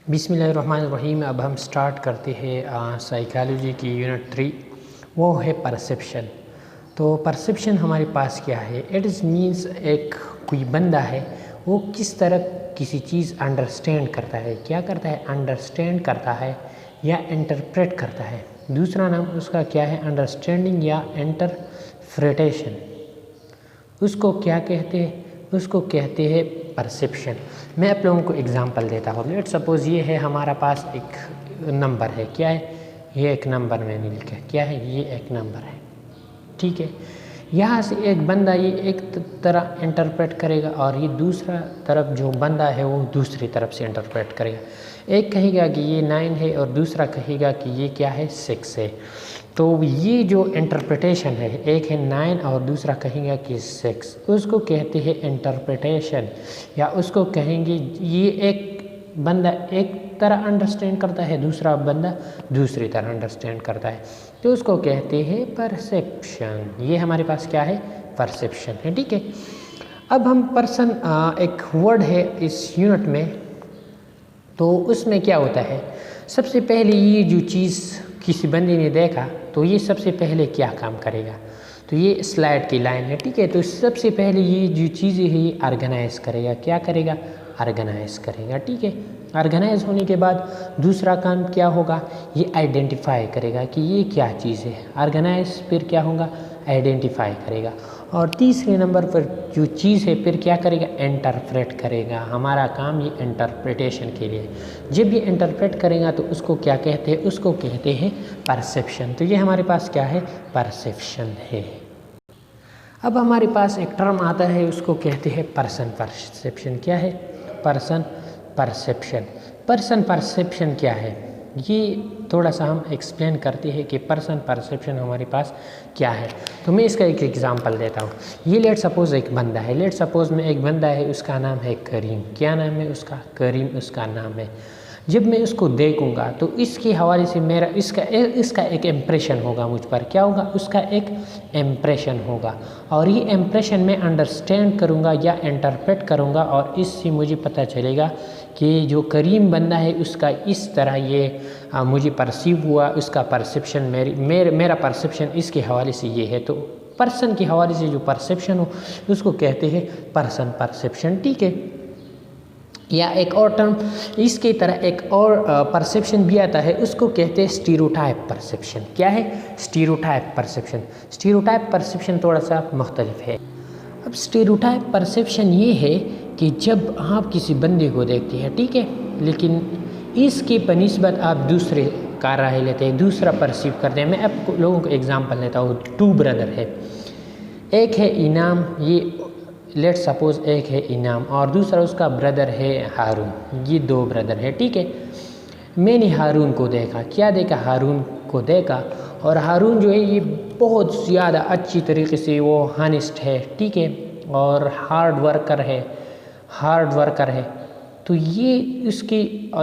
बिस्मिल्लाहिर्रहमानिर्रहीम। अब हम स्टार्ट करते हैं साइकोलॉजी की यूनिट 3, वो है परसेप्शन। तो परसेप्शन हमारे पास क्या है? इट इज़ मीन्स एक कोई बंदा है वो किस तरह किसी चीज़ अंडरस्टैंड करता है। क्या करता है? अंडरस्टैंड करता है या इंटरप्रेट करता है। दूसरा नाम उसका क्या है? अंडरस्टैंडिंग या इंटरप्रिटेशन। उसको क्या कहते हैं? उसको कहते हैं परसेप्शन। मैं आप लोगों को एग्जांपल देता हूँ। लेट सपोज़ ये है हमारा पास एक नंबर है। क्या है? ये एक नंबर मैंने लिखा है। क्या है? ये एक नंबर है। ठीक है। यहाँ से एक बंदा ये एक तरह इंटरप्रेट करेगा और ये दूसरा तरफ जो बंदा है वो दूसरी तरफ से इंटरप्रेट करेगा। एक कहेगा कि ये 9 है और दूसरा कहेगा कि ये क्या है? 6 है। तो ये जो इंटरप्रिटेशन है, एक है 9 और दूसरा कहेगा कि 6, उसको कहते हैं इंटरप्रिटेशन। या उसको कहेंगे ये एक बंदा एक तरह अंडरस्टैंड करता है, दूसरा बंदा दूसरी तरह अंडरस्टैंड करता है, तो उसको कहते हैं परसेप्शन। ये हमारे पास क्या है? परसेप्शन है। ठीक है। अब हम पर्सन एक वर्ड है इस यूनिट में, तो उसमें क्या होता है? सबसे पहले ये जो चीज़ किसी बंदे ने देखा तो ये सबसे पहले क्या काम करेगा? तो ये स्लाइड की लाइन है। ठीक है। तो सबसे पहले ये जो चीज़ें है ये ऑर्गेनाइज करेगा। क्या करेगा? ऑर्गेनाइज करेगा। ठीक है। ऑर्गेनाइज होने के बाद दूसरा काम क्या होगा? ये आइडेंटिफाई करेगा कि ये क्या चीज़ है। ऑर्गेनाइज फिर क्या होगा? आइडेंटिफाई करेगा। और तीसरे नंबर पर जो चीज़ है फिर क्या करेगा? इंटरप्रेट करेगा। हमारा काम ये इंटरप्रिटेशन के लिए। जब ये इंटरप्रेट करेगा तो उसको क्या कहते हैं? उसको कहते हैं परसेप्शन। तो ये हमारे पास क्या है? परसेप्शन है। अब हमारे पास एक टर्म आता है, उसको कहते हैं पर्सन परसेप्शन। क्या है? Person perception. पर्सन परसेप्शन क्या है? ये थोड़ा सा हम एक्सप्लेन करते हैं कि पर्सन परसेप्शन हमारे पास क्या है। तो मैं इसका एक एग्जांपल देता हूँ। ये लेट सपोज़ एक बंदा है। लेट सपोज़ में एक बंदा है, उसका नाम है करीम। क्या नाम है उसका? करीम उसका नाम है। जब मैं उसको देखूंगा तो इसके हवाले से मेरा इसका एक इम्प्रेशन होगा मुझ पर। क्या होगा? उसका एक इम्प्रेशन होगा और ये इम्प्रेशन मैं अंडरस्टैंड करूँगा या इंटरप्रेट करूँगा और इससे मुझे पता चलेगा कि जो करीम बंदा है उसका इस तरह ये मुझे परसीव हुआ। उसका परसेप्शन मेरा परसेप्शन इसके हवाले से ये है। तो पर्सन के हवाले से जो परसेप्शन हो उसको कहते हैं पर्सन परसेप्शन। ठीक है। या एक और टर्म इसकी तरह एक और परसेप्शन भी आता है, उसको कहते हैं स्टीरियोटाइप परसेप्शन। क्या है? Stereotype perception. स्टीरियोटाइप परसेप्शन थोड़ा सा मुख्तलिफ है। अब स्टीरियोटाइप परसेप्शन ये है कि जब आप किसी बंदे को देखते हैं, ठीक है, लेकिन इसकी बनिस्बत आप दूसरे का राय लेते हैं, दूसरा परसीव करते हैं। मैं आपको लोगों को एग्जांपल देता हूँ। 2 ब्रदर है, एक है इनाम, ये लेट सपोज़ एक है इनाम और दूसरा उसका ब्रदर है हारून। ये 2 ब्रदर है। ठीक है। मैंने हारून को देखा। क्या देखा? हारून को देखा। और हारून जो है ये बहुत ज़्यादा अच्छी तरीके से वो हॉनेस्ट है। ठीक है। और हार्ड वर्कर है। तो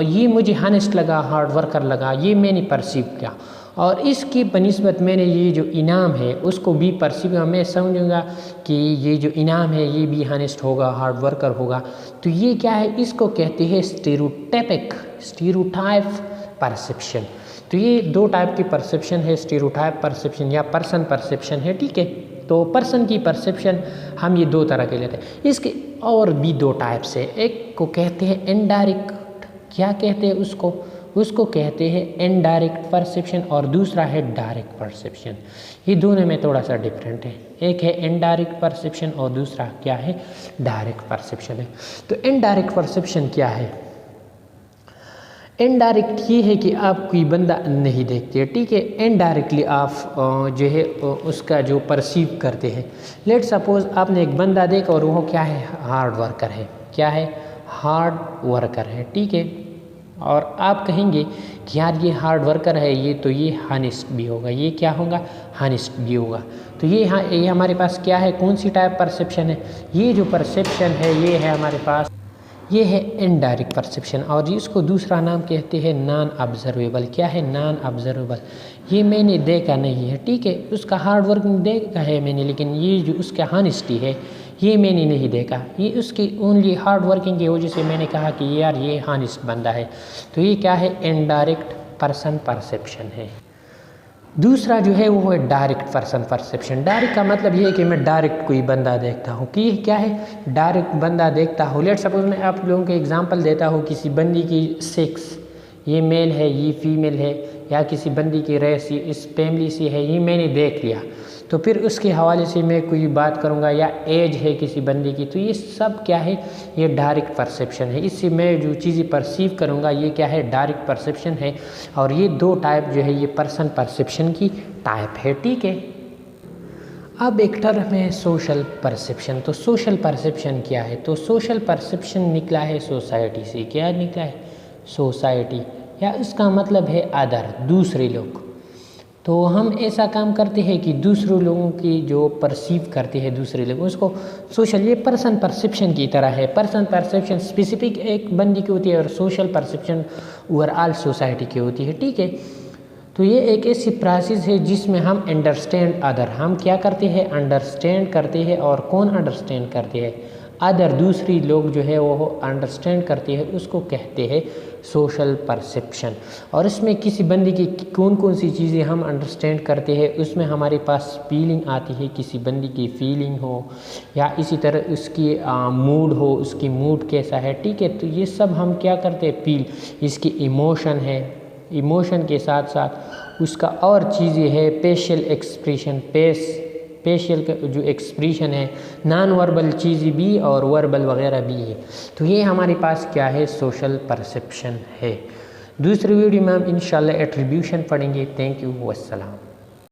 ये मुझे हॉनेस्ट लगा, हार्ड वर्कर लगा, ये मैंने परसीव किया। और इसकी बनिस्बत मैंने ये जो इनाम है उसको भी परसीव किया। मैं समझूंगा कि ये जो इनाम है ये भी हॉनेस्ट होगा, हार्ड वर्कर होगा। तो ये क्या है? इसको कहते हैं स्टीरियोटाइप परसेप्शन। तो ये 2 टाइप की परसेप्शन है, स्टीरियोटाइप परसेप्शन या पर्सन परसेप्शन है। ठीक है। तो पर्सन की परसेप्शन हम ये 2 तरह के लेते हैं। इसके और भी 2 टाइप्स है। एक को कहते हैं इनडायरेक्ट। क्या कहते हैं उसको? उसको कहते हैं इनडायरेक्ट परसेप्शन और दूसरा है डायरेक्ट परसेप्शन। ये दोनों में थोड़ा सा डिफरेंट है। एक है इनडायरेक्ट परसेप्शन और दूसरा क्या है? डायरेक्ट परसेप्शन है। तो इनडायरेक्ट परसेप्शन क्या है? इनडायरेक्ट ये है कि आप कोई बंदा नहीं देखते। ठीक है। इनडायरेक्टली आप जो है उसका जो परसीव करते हैं। लेट सपोज़ आपने एक बंदा देखा और वो क्या है? हार्ड वर्कर है। क्या है? हार्ड वर्कर है। ठीक है। और आप कहेंगे कि यार ये हार्ड वर्कर है, ये हॉनेस्ट भी होगा। ये क्या होगा? हॉनेस्ट भी होगा। तो ये हमारे पास क्या है? कौन सी टाइप परसेप्शन है? ये जो परसेप्शन है ये है हमारे पास, ये है इनडायरेक्ट परसेप्शन। और इसको दूसरा नाम कहते हैं नॉन ऑब्जर्वेबल। क्या है? Non observable. ये मैंने देखा नहीं है। ठीक है। उसका हार्ड वर्किंग देखा है मैंने, लेकिन ये जो उसका हॉनेस्टी है ये मैंने नहीं देखा, ये उसकी ओनली हार्ड वर्किंग की वजह से मैंने कहा कि यार ये हॉनेस्ट बंदा है। तो ये क्या है, इनडायरेक्ट पर्सन परसेप्शन है। दूसरा जो है वो है डायरेक्ट पर्सन परसेप्शन। डायरेक्ट का मतलब ये है कि मैं डायरेक्ट कोई बंदा देखता हूँ, कि ये क्या है, डायरेक्ट बंदा देखता हूँ। लेट सपोज मैं आप लोगों को एग्जांपल देता हूँ, किसी बंदी की सेक्स, ये मेल है ये फीमेल है, या किसी बंदी की रेस इस फैमिली से है, ये मैंने देख लिया, तो फिर उसके हवाले से मैं कोई बात करूँगा, या एज है किसी बंदी की, तो ये सब क्या है, ये डायरेक्ट परसेप्शन है। इससे मैं जो चीज़ें परसीव करूँगा ये क्या है, डायरेक्ट परसेप्शन है। और ये दो टाइप जो है ये पर्सन परसेप्शन की टाइप है, ठीक है। अब एक टर्म है सोशल परसेप्शन। तो सोशल परसेप्शन क्या है, तो सोशल परसेप्शन निकला है सोसाइटी से। क्या निकला है, सोसाइटी, या इसका मतलब है अदर, दूसरे लोग। तो हम ऐसा काम करते हैं कि दूसरों लोगों की जो परसीव करते हैं दूसरे लोग, उसको सोशल, ये पर्सन परसेप्शन की तरह है। पर्सन परसेप्शन स्पेसिफिक एक बंदी की होती है और सोशल परसेप्शन ओवरऑल सोसाइटी की होती है, ठीक है। तो ये एक ऐसी प्रोसेस है जिसमें हम अंडरस्टैंड अदर, हम क्या करते हैं, अंडरस्टैंड करते हैं। और कौन अंडरस्टैंड करते हैं, अदर, दूसरी लोग जो है वो अंडरस्टैंड करते हैं, उसको कहते हैं सोशल परसेप्शन। और इसमें किसी बंदी की कौन कौन सी चीज़ें हम अंडरस्टैंड करते हैं, उसमें हमारे पास फीलिंग आती है, किसी बंदी की फीलिंग हो, या इसी तरह उसकी मूड हो, उसकी मूड कैसा है, ठीक है। तो ये सब हम क्या करते हैं, फील, इसकी इमोशन है, इमोशन के साथ साथ उसका और चीज़ें है, फेशियल एक्सप्रेशन, फेशियल का जो एक्सप्रेशन है, नॉन वर्बल चीज़ें भी और वर्बल वगैरह भी है। तो ये हमारे पास क्या है, सोशल परसेप्शन है। दूसरी वीडियो में हम इंशाल्लाह एट्रीब्यूशन पढ़ेंगे। Thank you, वस्सलाम।